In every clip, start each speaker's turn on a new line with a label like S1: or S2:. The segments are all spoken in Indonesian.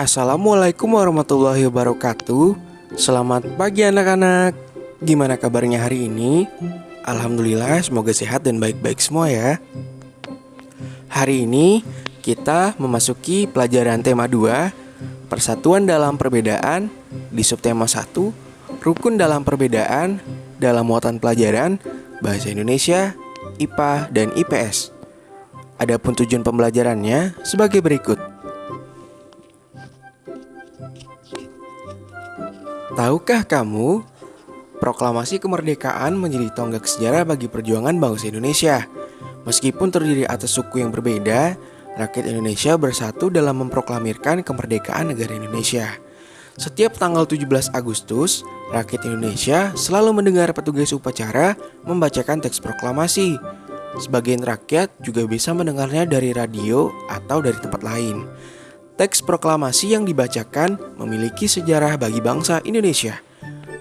S1: Assalamualaikum warahmatullahi wabarakatuh. Selamat pagi anak-anak. Gimana kabarnya hari ini? Alhamdulillah, semoga sehat dan baik-baik semua ya. Hari ini kita memasuki pelajaran tema 2, Persatuan dalam Perbedaan, di subtema 1, Rukun dalam Perbedaan, dalam muatan pelajaran Bahasa Indonesia, IPA, dan IPS. Adapun tujuan pembelajarannya sebagai berikut. Tahukah kamu, proklamasi kemerdekaan menjadi tonggak sejarah bagi perjuangan bangsa Indonesia. Meskipun terdiri atas suku yang berbeda, rakyat Indonesia bersatu dalam memproklamirkan kemerdekaan negara Indonesia. Setiap tanggal 17 Agustus, rakyat Indonesia selalu mendengar petugas upacara membacakan teks proklamasi. Sebagian rakyat juga bisa mendengarnya dari radio atau dari tempat lain. Teks proklamasi yang dibacakan memiliki sejarah bagi bangsa Indonesia.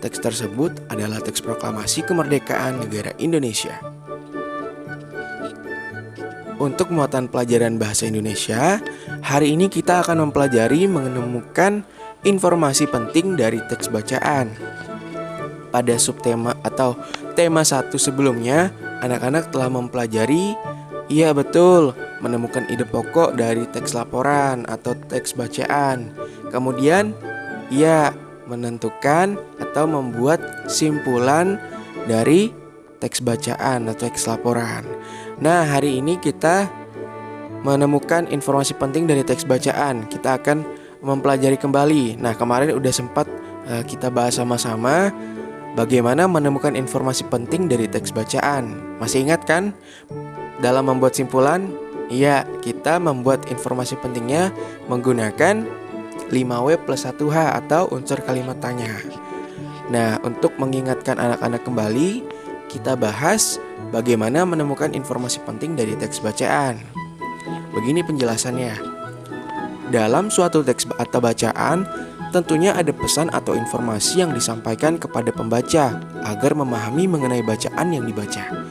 S1: Teks tersebut adalah teks proklamasi kemerdekaan negara Indonesia. Untuk muatan pelajaran bahasa Indonesia, hari ini kita akan mempelajari menemukan informasi penting dari teks bacaan. Pada subtema atau tema 1 sebelumnya, anak-anak telah mempelajari, iya betul, menemukan ide pokok dari teks laporan atau teks bacaan. Kemudian, ia menentukan atau membuat simpulan dari teks bacaan atau teks laporan. Nah, hari ini kita menemukan informasi penting dari teks bacaan. Kita akan mempelajari kembali. Nah, kemarin udah sempat kita bahas sama-sama bagaimana menemukan informasi penting dari teks bacaan. Masih ingat kan? Dalam membuat simpulan, iya, kita membuat informasi pentingnya menggunakan 5W plus 1H atau unsur kalimat tanya. Nah, untuk mengingatkan anak-anak kembali, kita bahas bagaimana menemukan informasi penting dari teks bacaan. Begini penjelasannya. Dalam suatu teks atau bacaan, tentunya ada pesan atau informasi yang disampaikan kepada pembaca agar memahami mengenai bacaan yang dibaca.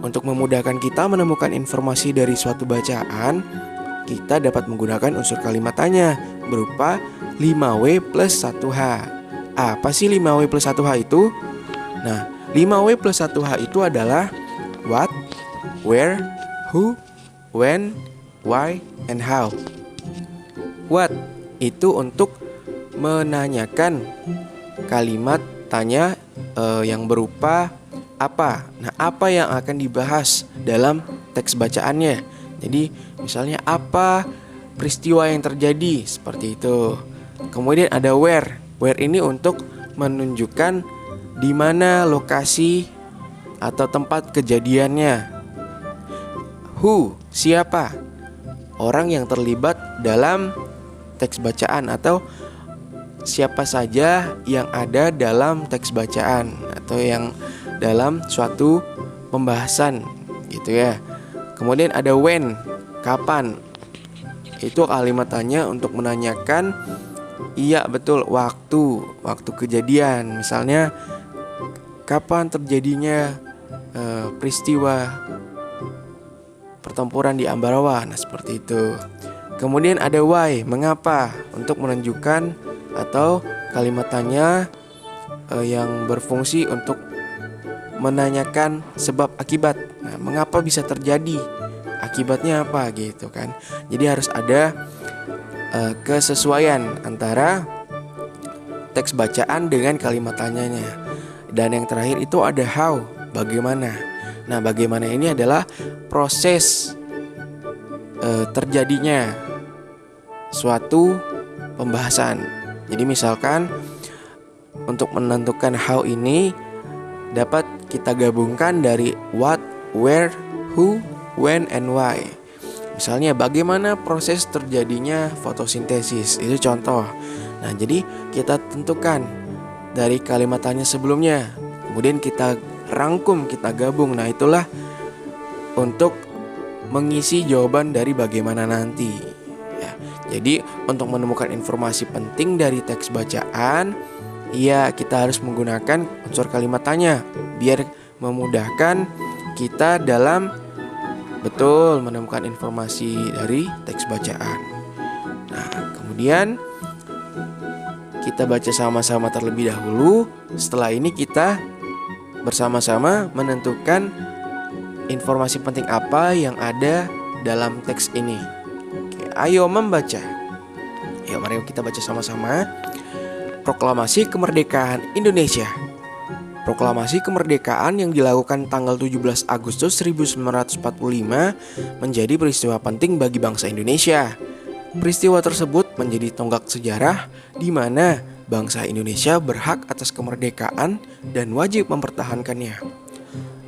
S1: Untuk memudahkan kita menemukan informasi dari suatu bacaan, kita dapat menggunakan unsur kalimat tanya berupa 5W plus 1H. Apa sih 5W plus 1H itu? Nah, 5W plus 1H itu adalah what, where, who, when, why, and how. What itu untuk menanyakan kalimat tanya yang berupa apa. Nah, apa yang akan dibahas dalam teks bacaannya. Jadi, misalnya apa peristiwa yang terjadi, seperti itu. Kemudian ada where. Where ini untuk menunjukkan di mana lokasi atau tempat kejadiannya. Who, siapa? Orang yang terlibat dalam teks bacaan atau siapa saja yang ada dalam teks bacaan atau yang dalam suatu pembahasan gitu ya. Kemudian ada when, kapan. Itu kalimat tanya untuk menanyakan iya betul waktu kejadian. Misalnya kapan terjadinya peristiwa pertempuran di Ambarawa. Nah, seperti itu. Kemudian ada why, mengapa, untuk menunjukkan atau kalimat tanya yang berfungsi untuk menanyakan sebab akibat. Nah, mengapa bisa terjadi? Akibatnya apa gitu kan. Jadi harus ada kesesuaian antara teks bacaan dengan kalimat tanyanya. Dan yang terakhir itu ada how, bagaimana. Nah, bagaimana ini adalah proses terjadinya suatu pembahasan. Jadi misalkan untuk menentukan how ini dapat kita gabungkan dari what, where, who, when, and why. Misalnya bagaimana proses terjadinya fotosintesis, itu contoh. Nah, jadi kita tentukan dari kalimat tanya sebelumnya, kemudian kita rangkum, kita gabung. Nah, itulah untuk mengisi jawaban dari bagaimana nanti ya. Jadi untuk menemukan informasi penting dari teks bacaan, iya, kita harus menggunakan unsur kalimat tanya biar memudahkan kita dalam betul menemukan informasi dari teks bacaan. Nah, kemudian kita baca sama-sama terlebih dahulu. Setelah ini kita bersama-sama menentukan informasi penting apa yang ada dalam teks ini. Oke, ayo membaca. Ya, mari kita baca sama-sama. Proklamasi Kemerdekaan Indonesia. Proklamasi kemerdekaan yang dilakukan tanggal 17 Agustus 1945 menjadi peristiwa penting bagi bangsa Indonesia. Peristiwa tersebut menjadi tonggak sejarah di mana bangsa Indonesia berhak atas kemerdekaan dan wajib mempertahankannya.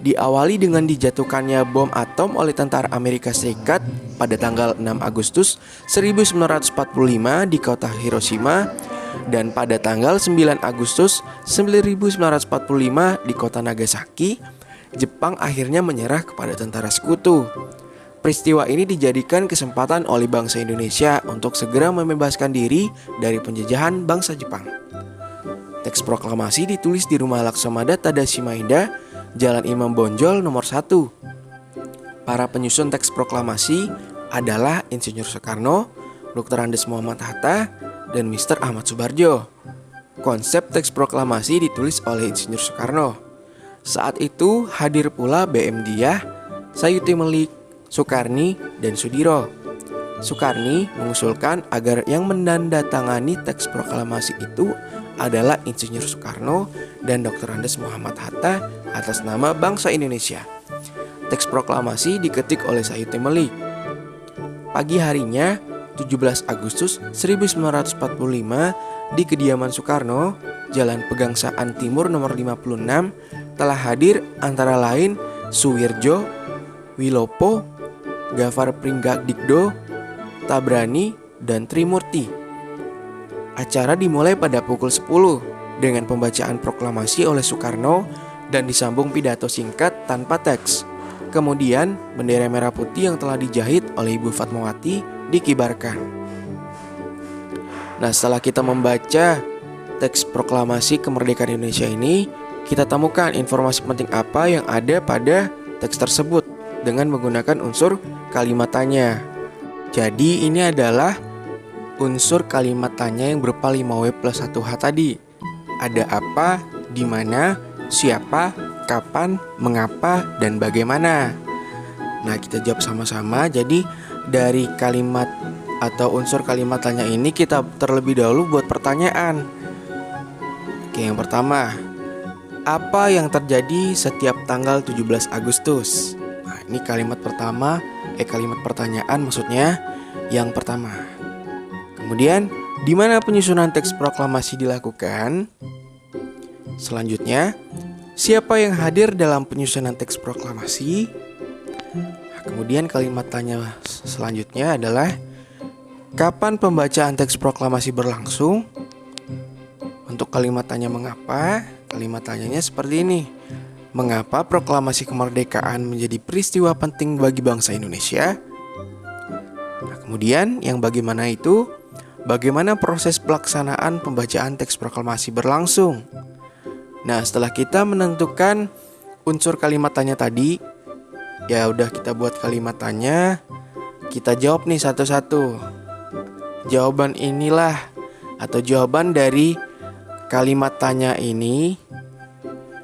S1: Diawali dengan dijatuhkannya bom atom oleh tentara Amerika Serikat pada tanggal 6 Agustus 1945 di kota Hiroshima, dan pada tanggal 9 Agustus 1945 di kota Nagasaki, Jepang akhirnya menyerah kepada tentara sekutu. Peristiwa ini dijadikan kesempatan oleh bangsa Indonesia untuk segera membebaskan diri dari penjajahan bangsa Jepang. Teks proklamasi ditulis di Rumah Laksamana Tadashi Maeda, Jalan Imam Bonjol nomor 1. Para penyusun teks proklamasi adalah Insinyur Soekarno, Dr. Andes Muhammad Hatta, dan Mr. Ahmad Subarjo. Konsep teks proklamasi ditulis oleh Insinyur Soekarno. Saat itu hadir pula BM Diah, Sayuti Melik, Soekarni, dan Sudiro. Soekarni mengusulkan agar yang menandatangani teks proklamasi itu adalah Insinyur Soekarno dan Dr. Andes Muhammad Hatta atas nama bangsa Indonesia. Teks proklamasi diketik oleh Sayuti Melik. Pagi harinya, 17 Agustus 1945 di kediaman Soekarno, Jalan Pegangsaan Timur nomor 56, telah hadir antara lain Suwirjo, Wilopo, Gafar Pringgakdikdo, Tabrani, dan Trimurti. Acara dimulai pada pukul 10 dengan pembacaan proklamasi oleh Soekarno dan disambung pidato singkat tanpa teks. Kemudian bendera merah putih yang telah dijahit oleh Ibu Fatmawati dikibarkan. Nah, setelah kita membaca teks proklamasi kemerdekaan Indonesia ini, kita temukan informasi penting apa yang ada pada teks tersebut dengan menggunakan unsur kalimat tanya. Jadi ini adalah unsur kalimat tanya yang berupa 5W plus 1H tadi. Ada apa, di mana, siapa, kapan, mengapa, dan bagaimana. Nah, kita jawab sama-sama. Jadi dari kalimat atau unsur kalimat tanya ini kita terlebih dahulu buat pertanyaan. Oke, yang pertama, apa yang terjadi setiap tanggal 17 Agustus? Nah, ini kalimat pertama, kalimat pertanyaan maksudnya yang pertama. Kemudian, di mana penyusunan teks proklamasi dilakukan? Selanjutnya, siapa yang hadir dalam penyusunan teks proklamasi? Kemudian kalimat tanya selanjutnya adalah kapan pembacaan teks proklamasi berlangsung? Untuk kalimat tanya mengapa, kalimat tanyanya seperti ini. Mengapa proklamasi kemerdekaan menjadi peristiwa penting bagi bangsa Indonesia? Nah, kemudian yang bagaimana itu? Bagaimana proses pelaksanaan pembacaan teks proklamasi berlangsung? Nah, setelah kita menentukan unsur kalimat tanya tadi, ya udah kita buat kalimat tanya, kita jawab nih satu-satu. Jawaban inilah atau jawaban dari kalimat tanya ini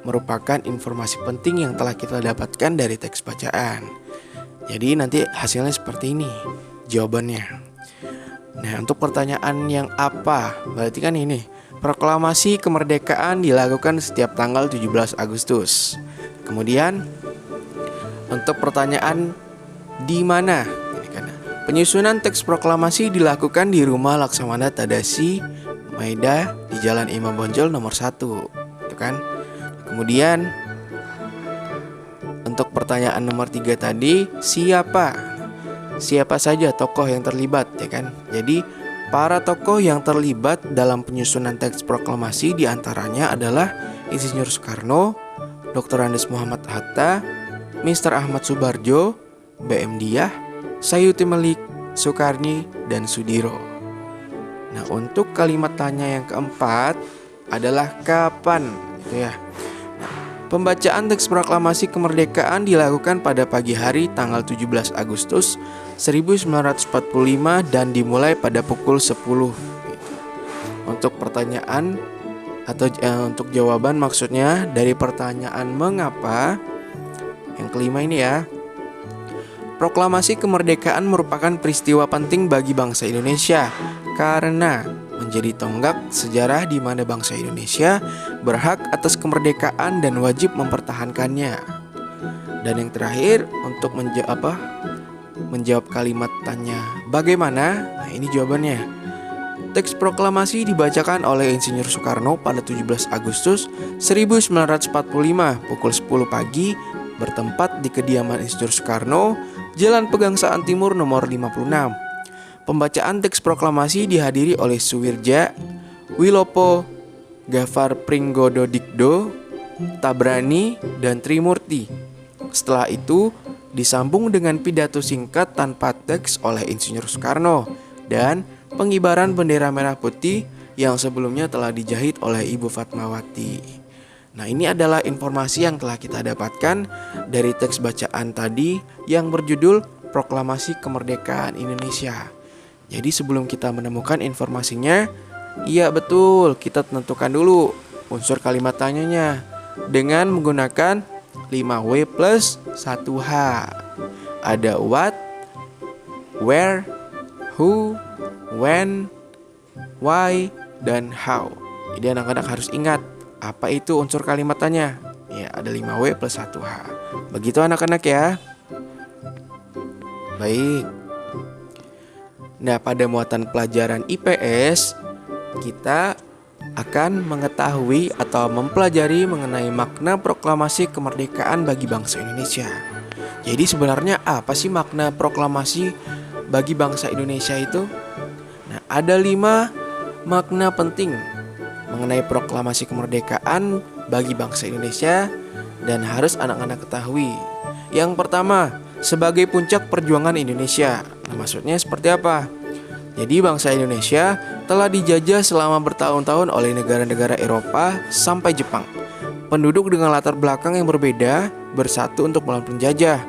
S1: merupakan informasi penting yang telah kita dapatkan dari teks bacaan. Jadi nanti hasilnya seperti ini jawabannya. Nah, untuk pertanyaan yang apa? Berarti kan ini, proklamasi kemerdekaan dilakukan setiap tanggal 17 Agustus. Kemudian untuk pertanyaan di mana? Penyusunan teks proklamasi dilakukan di Rumah Laksamana Tadashi Maeda di Jalan Imam Bonjol nomor 1. Itu kan? Kemudian untuk pertanyaan nomor 3 tadi, siapa? Siapa saja tokoh yang terlibat, ya kan? Jadi para tokoh yang terlibat dalam penyusunan teks proklamasi diantaranya adalah Insinyur Soekarno, Dr. Andes Muhammad Hatta, Mr. Ahmad Subarjo, BM Diah, Sayuti Melik, Soekarni, dan Sudiro. Nah, untuk kalimat tanya yang keempat adalah kapan, gitu ya. Pembacaan teks proklamasi kemerdekaan dilakukan pada pagi hari tanggal 17 Agustus 1945 dan dimulai pada pukul 10. Untuk pertanyaan atau untuk jawaban maksudnya dari pertanyaan mengapa. Yang kelima ini ya. Proklamasi kemerdekaan merupakan peristiwa penting bagi bangsa Indonesia karena menjadi tonggak sejarah di mana bangsa Indonesia berhak atas kemerdekaan dan wajib mempertahankannya. Dan yang terakhir untuk menjawab kalimat tanya bagaimana? Nah, ini jawabannya. Teks proklamasi dibacakan oleh Insinyur Soekarno pada 17 Agustus 1945 pukul 10 pagi bertempat di kediaman Insinyur Soekarno, Jalan Pegangsaan Timur nomor 56. Pembacaan teks proklamasi dihadiri oleh Suwirja, Wilopo, Gafar Pringgododikdo, Tabrani, dan Trimurti. Setelah itu disambung dengan pidato singkat tanpa teks oleh Insinyur Soekarno dan pengibaran bendera merah putih yang sebelumnya telah dijahit oleh Ibu Fatmawati. Nah, ini adalah informasi yang telah kita dapatkan dari teks bacaan tadi yang berjudul Proklamasi Kemerdekaan Indonesia. Jadi sebelum kita menemukan informasinya, iya betul, kita tentukan dulu unsur kalimat tanyanya dengan menggunakan 5W plus 1H. Ada what, where, who, when, why, dan how. Jadi anak-anak harus ingat apa itu unsur kalimat tanya. Ya, ada 5W plus 1H. Begitu anak-anak ya. Baik. Nah, pada muatan pelajaran IPS kita akan mengetahui atau mempelajari mengenai makna proklamasi kemerdekaan bagi bangsa Indonesia. Jadi sebenarnya apa sih makna proklamasi bagi bangsa Indonesia itu? Nah, ada 5 makna penting mengenai proklamasi kemerdekaan bagi bangsa Indonesia dan harus anak-anak ketahui. Yang pertama, sebagai puncak perjuangan Indonesia. Nah, maksudnya seperti apa? Jadi bangsa Indonesia telah dijajah selama bertahun-tahun oleh negara-negara Eropa sampai Jepang. Penduduk dengan latar belakang yang berbeda bersatu untuk melawan penjajah.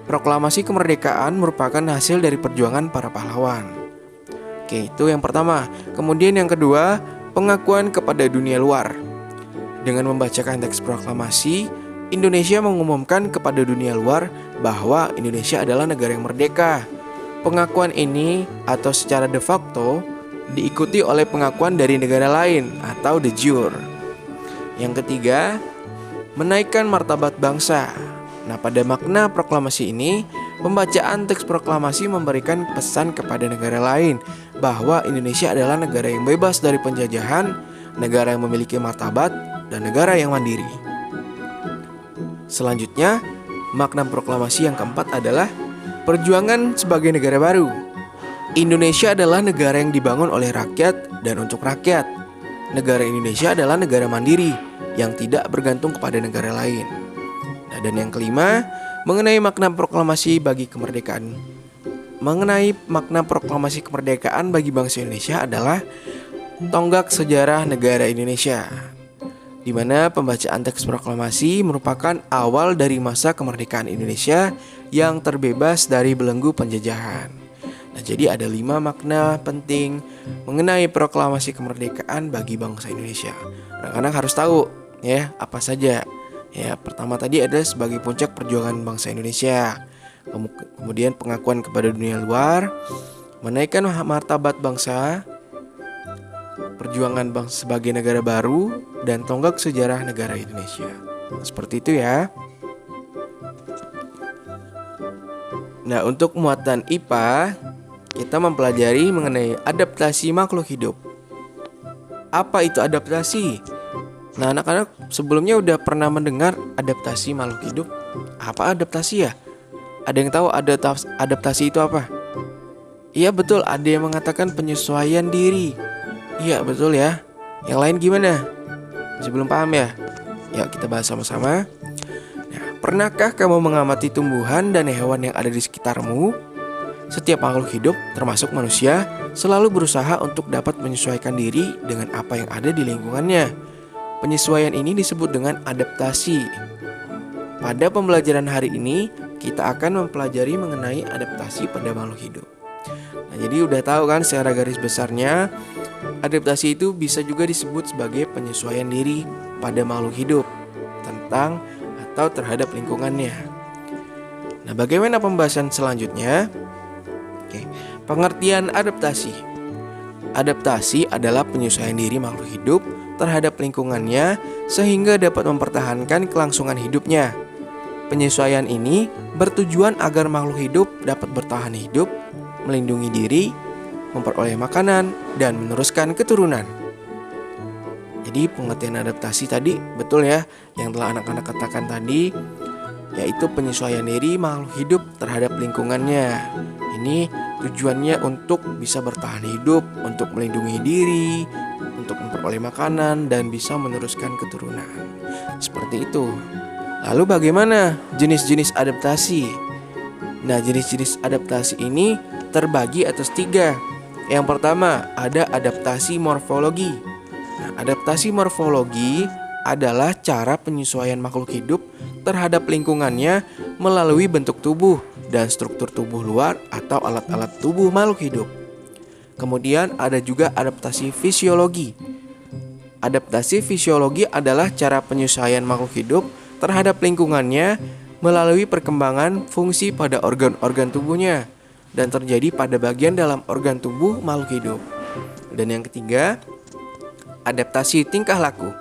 S1: Proklamasi kemerdekaan merupakan hasil dari perjuangan para pahlawan. Oke, itu yang pertama. Kemudian yang kedua, pengakuan kepada dunia luar. Dengan membacakan teks proklamasi, Indonesia mengumumkan kepada dunia luar bahwa Indonesia adalah negara yang merdeka. Pengakuan ini atau secara de facto diikuti oleh pengakuan dari negara lain atau de jure. Yang ketiga, menaikkan martabat bangsa. Nah, pada makna proklamasi ini, pembacaan teks proklamasi memberikan pesan kepada negara lain bahwa Indonesia adalah negara yang bebas dari penjajahan, negara yang memiliki martabat, dan negara yang mandiri. Selanjutnya, makna proklamasi yang keempat adalah perjuangan sebagai negara baru. Indonesia adalah negara yang dibangun oleh rakyat dan untuk rakyat. Negara Indonesia adalah negara mandiri yang tidak bergantung kepada negara lain. Nah, dan yang kelima, mengenai makna proklamasi bagi kemerdekaan. Mengenai makna proklamasi kemerdekaan bagi bangsa Indonesia adalah tonggak sejarah negara Indonesia, di mana pembacaan teks proklamasi merupakan awal dari masa kemerdekaan Indonesia yang terbebas dari belenggu penjajahan. Nah, jadi ada 5 makna penting mengenai proklamasi kemerdekaan bagi bangsa Indonesia. Anak-anak harus tahu ya apa saja. Ya, pertama tadi ada sebagai puncak perjuangan bangsa Indonesia. Kemudian pengakuan kepada dunia luar, menaikkan martabat bangsa, perjuangan bangsa sebagai negara baru, dan tonggak sejarah negara Indonesia. Seperti itu ya. Nah, untuk muatan IPA, kita mempelajari mengenai adaptasi makhluk hidup. Apa itu adaptasi? Nah, anak-anak sebelumnya udah pernah mendengar adaptasi makhluk hidup? Apa adaptasi ya? Ada yang tahu adaptasi itu apa? Iya betul, ada yang mengatakan penyesuaian diri. Iya betul ya. Yang lain gimana? Masih belum paham ya? Yuk kita bahas sama-sama. Nah, pernahkah kamu mengamati tumbuhan dan hewan yang ada di sekitarmu? Setiap makhluk hidup, termasuk manusia, selalu berusaha untuk dapat menyesuaikan diri dengan apa yang ada di lingkungannya. Penyesuaian ini disebut dengan adaptasi. Pada pembelajaran hari ini, kita akan mempelajari mengenai adaptasi pada makhluk hidup. Nah, jadi udah tahu kan secara garis besarnya Adaptasi itu bisa juga disebut sebagai penyesuaian diri pada makhluk hidup tentang atau terhadap lingkungannya. Nah, bagaimana pembahasan selanjutnya? Oke, pengertian adaptasi. Adaptasi adalah penyesuaian diri makhluk hidup terhadap lingkungannya sehingga dapat mempertahankan kelangsungan hidupnya. Penyesuaian ini bertujuan agar makhluk hidup dapat bertahan hidup, melindungi diri, memperoleh makanan, dan meneruskan keturunan. Jadi pengertian adaptasi tadi betul ya, yang telah anak-anak katakan tadi, yaitu penyesuaian diri makhluk hidup terhadap lingkungannya. Ini tujuannya untuk bisa bertahan hidup, untuk melindungi diri, untuk memperoleh makanan, dan bisa meneruskan keturunan. Seperti itu. Lalu bagaimana jenis-jenis adaptasi? Nah, jenis-jenis adaptasi ini terbagi atas 3. Yang pertama, ada adaptasi morfologi. Nah, adaptasi morfologi adalah cara penyesuaian makhluk hidup terhadap lingkungannya melalui bentuk tubuh dan struktur tubuh luar atau alat-alat tubuh makhluk hidup. Kemudian ada juga adaptasi fisiologi. Adaptasi fisiologi adalah cara penyesuaian makhluk hidup terhadap lingkungannya melalui perkembangan fungsi pada organ-organ tubuhnya dan terjadi pada bagian dalam organ tubuh makhluk hidup. Dan yang ketiga, adaptasi tingkah laku.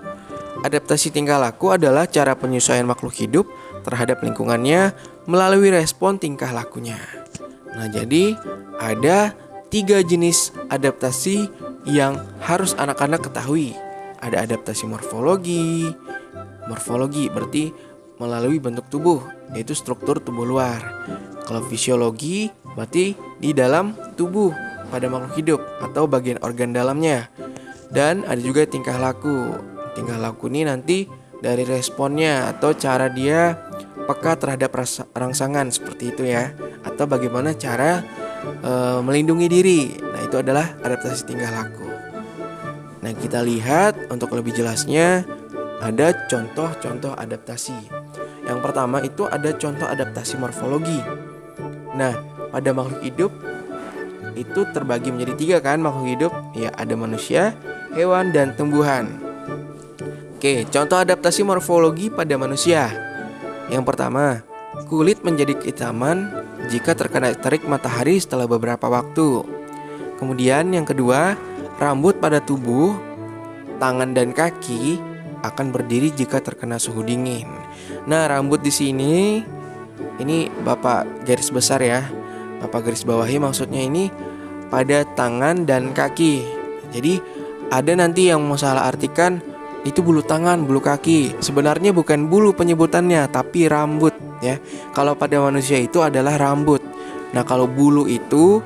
S1: Adaptasi tingkah laku adalah cara penyesuaian makhluk hidup terhadap lingkungannya melalui respon tingkah lakunya. Nah, jadi ada 3 jenis adaptasi yang harus anak-anak ketahui. Ada adaptasi morfologi. Morfologi berarti melalui bentuk tubuh, yaitu struktur tubuh luar. Kalau fisiologi berarti di dalam tubuh pada makhluk hidup atau bagian organ dalamnya. Dan ada juga tingkah laku. Tingkah laku ini nanti dari responnya atau cara dia peka terhadap rangsangan, seperti itu ya. Atau bagaimana cara melindungi diri. Nah, itu adalah adaptasi tingkah laku. Nah, kita lihat untuk lebih jelasnya ada contoh-contoh adaptasi. Yang pertama itu ada contoh adaptasi morfologi. Nah, pada makhluk hidup itu terbagi menjadi 3 kan makhluk hidup. Ya, ada manusia, hewan, dan tumbuhan. Oke, contoh adaptasi morfologi pada manusia. Yang pertama, kulit menjadi kehitaman jika terkena terik matahari setelah beberapa waktu. Kemudian yang kedua, rambut pada tubuh, tangan dan kaki akan berdiri jika terkena suhu dingin. Nah, rambut di sini ini Bapak garis besar ya. Bapak garis bawahi maksudnya ini pada tangan dan kaki. Jadi ada nanti yang mau salah artikan itu bulu tangan, bulu kaki. Sebenarnya bukan bulu penyebutannya, tapi rambut ya. Kalau pada manusia itu adalah rambut. Nah, kalau bulu itu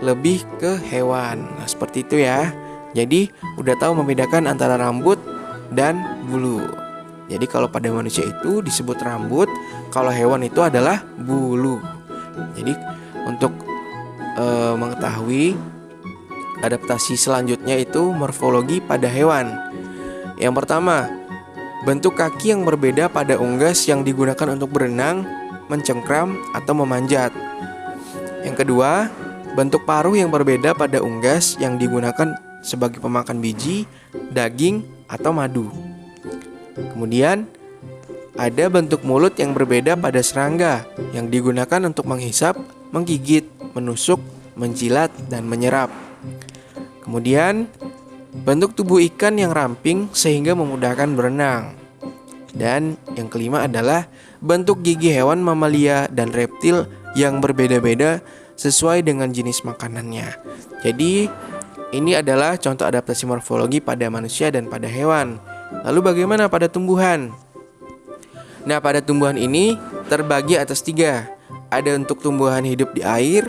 S1: lebih ke hewan. Nah, seperti itu ya. Jadi udah tahu membedakan antara rambut dan bulu. Jadi kalau pada manusia itu disebut rambut, kalau hewan itu adalah bulu. Jadi untuk mengetahui adaptasi selanjutnya itu morfologi pada hewan. Yang pertama, bentuk kaki yang berbeda pada unggas yang digunakan untuk berenang, mencengkram, atau memanjat. Yang kedua, bentuk paruh yang berbeda pada unggas yang digunakan sebagai pemakan biji, daging, atau madu. Kemudian, ada bentuk mulut yang berbeda pada serangga yang digunakan untuk menghisap, menggigit, menusuk, menjilat, dan menyerap. Kemudian, bentuk tubuh ikan yang ramping sehingga memudahkan berenang. Dan yang kelima adalah bentuk gigi hewan mamalia dan reptil yang berbeda-beda sesuai dengan jenis makanannya. Jadi, ini adalah contoh adaptasi morfologi pada manusia dan pada hewan. Lalu bagaimana pada tumbuhan? Nah, pada tumbuhan ini terbagi atas 3. Ada untuk tumbuhan hidup di air,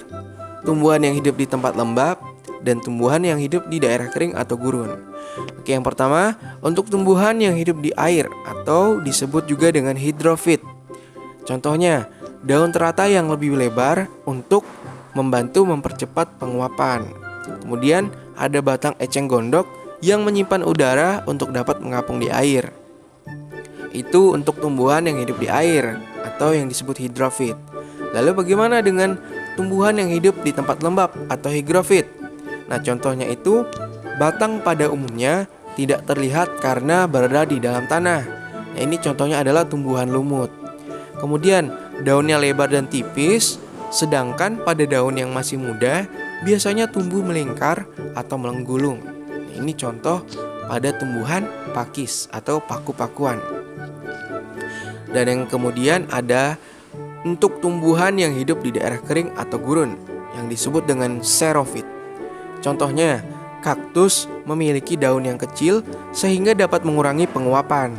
S1: tumbuhan yang hidup di tempat lembab, dan tumbuhan yang hidup di daerah kering atau gurun. Oke, yang pertama, untuk tumbuhan yang hidup di air atau disebut juga dengan hidrofit. Contohnya, daun teratai yang lebih lebar untuk membantu mempercepat penguapan. Kemudian, ada batang eceng gondok yang menyimpan udara untuk dapat mengapung di air. Itu untuk tumbuhan yang hidup di air atau yang disebut hidrofit. Lalu bagaimana dengan tumbuhan yang hidup di tempat lembab atau higrofit? Nah, contohnya itu Batang pada umumnya tidak terlihat karena berada di dalam tanah. Nah, ini contohnya adalah tumbuhan lumut. Kemudian daunnya lebar dan tipis, sedangkan pada daun yang masih muda biasanya tumbuh melingkar atau menggulung. Nah, ini contoh pada tumbuhan pakis atau paku-pakuan. Dan yang kemudian ada untuk tumbuhan yang hidup di daerah kering atau gurun yang disebut dengan xerophyt. Contohnya, kaktus memiliki daun yang kecil sehingga dapat mengurangi penguapan.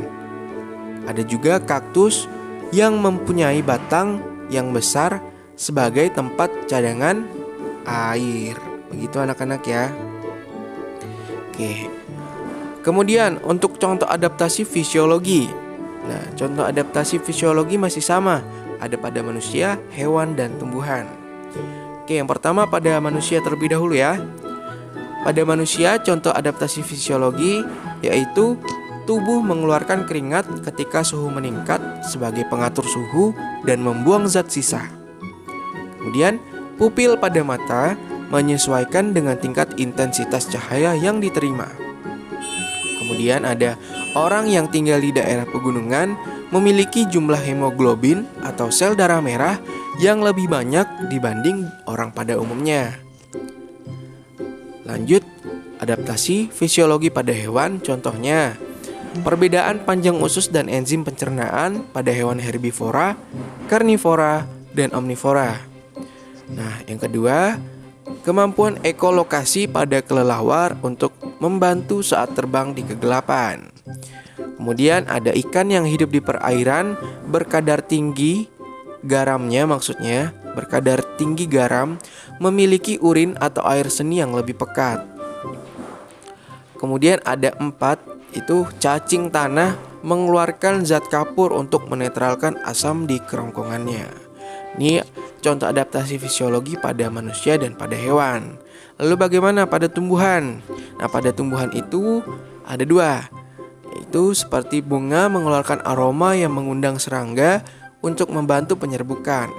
S1: Ada juga kaktus yang mempunyai batang yang besar sebagai tempat cadangan air. Begitu anak-anak ya. Oke. Kemudian untuk contoh adaptasi fisiologi. Nah, contoh adaptasi fisiologi masih sama, ada pada manusia, hewan, dan tumbuhan. Oke, yang pertama pada manusia terlebih dahulu ya. Pada manusia, contoh adaptasi fisiologi yaitu tubuh mengeluarkan keringat ketika suhu meningkat sebagai pengatur suhu dan membuang zat sisa. Kemudian, pupil pada mata menyesuaikan dengan tingkat intensitas cahaya yang diterima. Kemudian ada orang yang tinggal di daerah pegunungan memiliki jumlah hemoglobin atau sel darah merah yang lebih banyak dibanding orang pada umumnya. Lanjut, adaptasi fisiologi pada hewan, contohnya perbedaan panjang usus dan enzim pencernaan pada hewan herbivora, karnivora, dan omnivora. Nah, yang kedua, kemampuan ekolokasi pada kelelawar untuk membantu saat terbang di kegelapan. Kemudian ada ikan yang hidup di perairan berkadar tinggi garamnya, maksudnya berkadar tinggi garam, memiliki urin atau air seni yang lebih pekat. Kemudian ada 4, itu cacing tanah mengeluarkan zat kapur untuk menetralkan asam di kerongkongannya. Ini contoh adaptasi fisiologi pada manusia dan pada hewan. Lalu bagaimana pada tumbuhan? Nah, pada tumbuhan itu ada 2, yaitu seperti bunga mengeluarkan aroma yang mengundang serangga untuk membantu penyerbukan.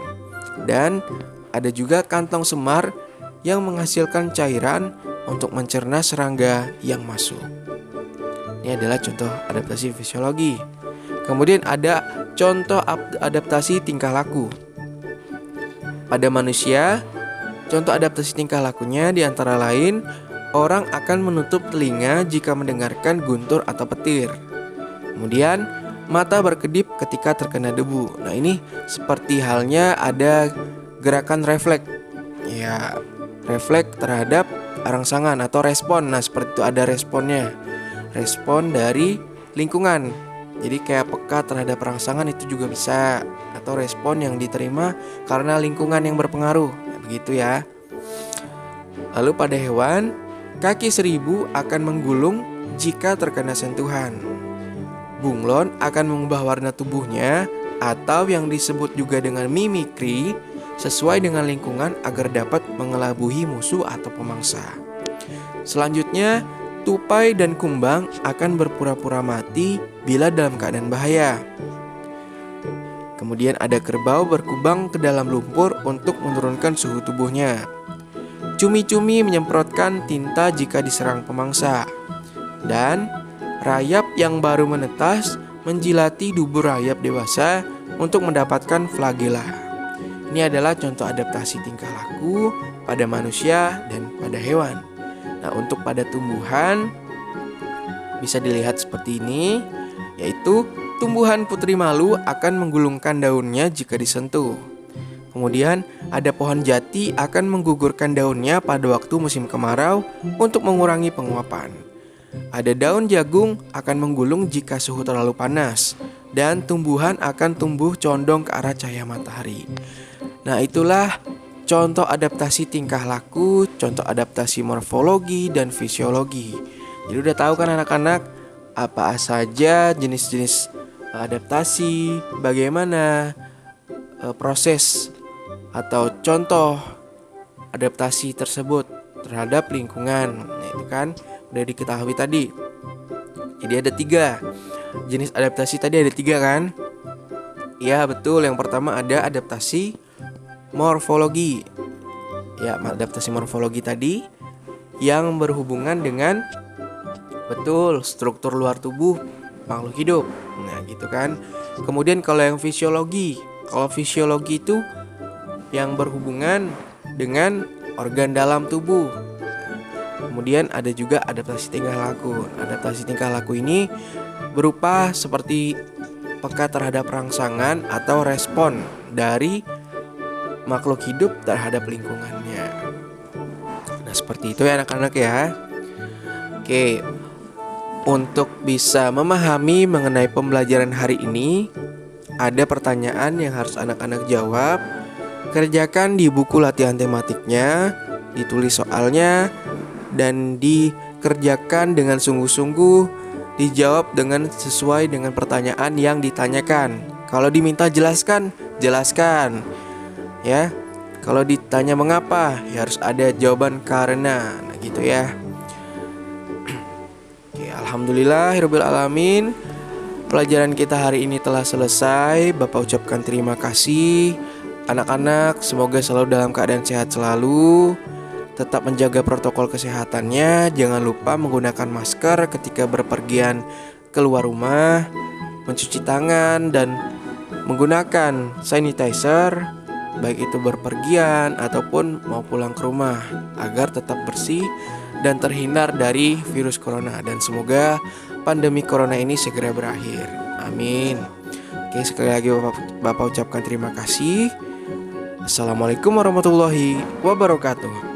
S1: Dan ada juga kantong semar yang menghasilkan cairan untuk mencerna serangga yang masuk. Ini adalah contoh adaptasi fisiologi. Kemudian ada contoh adaptasi tingkah laku. Pada manusia, contoh adaptasi tingkah lakunya diantara lain, orang akan menutup telinga jika mendengarkan guntur atau petir. Kemudian, mata berkedip ketika terkena debu. Nah, ini seperti halnya ada gerakan refleks. Ya, refleks terhadap rangsangan atau respon. Nah, seperti itu ada responnya. Respon dari lingkungan. Jadi kayak peka terhadap rangsangan itu juga bisa, atau respon yang diterima karena lingkungan yang berpengaruh. Ya, begitu ya. Lalu pada hewan, kaki seribu akan menggulung jika terkena sentuhan. Bunglon akan mengubah warna tubuhnya atau yang disebut juga dengan mimikri sesuai dengan lingkungan agar dapat mengelabuhi musuh atau pemangsa. Selanjutnya, tupai dan kumbang akan berpura-pura mati bila dalam keadaan bahaya. Kemudian ada kerbau berkubang ke dalam lumpur untuk menurunkan suhu tubuhnya. Cumi-cumi menyemprotkan tinta jika diserang pemangsa. Dan rayap yang baru menetas menjilati dubur rayap dewasa untuk mendapatkan flagela. Ini adalah contoh adaptasi tingkah laku pada manusia dan pada hewan. Nah, untuk pada tumbuhan bisa dilihat seperti ini, yaitu tumbuhan putri malu akan menggulungkan daunnya jika disentuh. Kemudian ada pohon jati akan menggugurkan daunnya pada waktu musim kemarau untuk mengurangi penguapan. Ada daun jagung akan menggulung jika suhu terlalu panas, dan tumbuhan akan tumbuh condong ke arah cahaya matahari. Nah, itulah contoh adaptasi tingkah laku, contoh adaptasi morfologi dan fisiologi. Jadi udah tahu kan anak-anak apa saja jenis-jenis adaptasi, bagaimana proses atau contoh adaptasi tersebut terhadap lingkungan. Nah, itu kan udah diketahui tadi. Jadi ada 3 jenis adaptasi tadi, ada 3 kan? Ya betul, yang pertama ada adaptasi morfologi. Ya, adaptasi morfologi tadi yang berhubungan dengan betul struktur luar tubuh makhluk hidup. Nah, gitu kan. Kemudian kalau yang fisiologi, kalau fisiologi itu yang berhubungan dengan organ dalam tubuh. Kemudian ada juga adaptasi tingkah laku. Adaptasi tingkah laku ini berupa seperti peka terhadap rangsangan atau respon dari makhluk hidup terhadap lingkungannya. Nah, seperti itu ya anak-anak ya. Oke, untuk bisa memahami mengenai pembelajaran hari ini, ada pertanyaan yang harus anak-anak jawab. Kerjakan di buku latihan tematiknya, ditulis soalnya, dan dikerjakan dengan sungguh-sungguh, dijawab dengan sesuai dengan pertanyaan yang ditanyakan. Kalau diminta jelaskan, jelaskan. Ya. Kalau ditanya mengapa, ya harus ada jawaban karena. Nah, gitu ya. Oke, alhamdulillahirabbil alamin. Pelajaran kita hari ini telah selesai. Bapak ucapkan terima kasih. Anak-anak, semoga selalu dalam keadaan sehat selalu. Tetap menjaga protokol kesehatannya. Jangan lupa menggunakan masker ketika berpergian keluar rumah, mencuci tangan, dan menggunakan sanitizer, baik itu berpergian ataupun mau pulang ke rumah, agar tetap bersih dan terhindar dari virus corona. Dan semoga pandemi corona ini segera berakhir. Amin. Oke, sekali lagi Bapak ucapkan terima kasih. Assalamualaikum warahmatullahi wabarakatuh.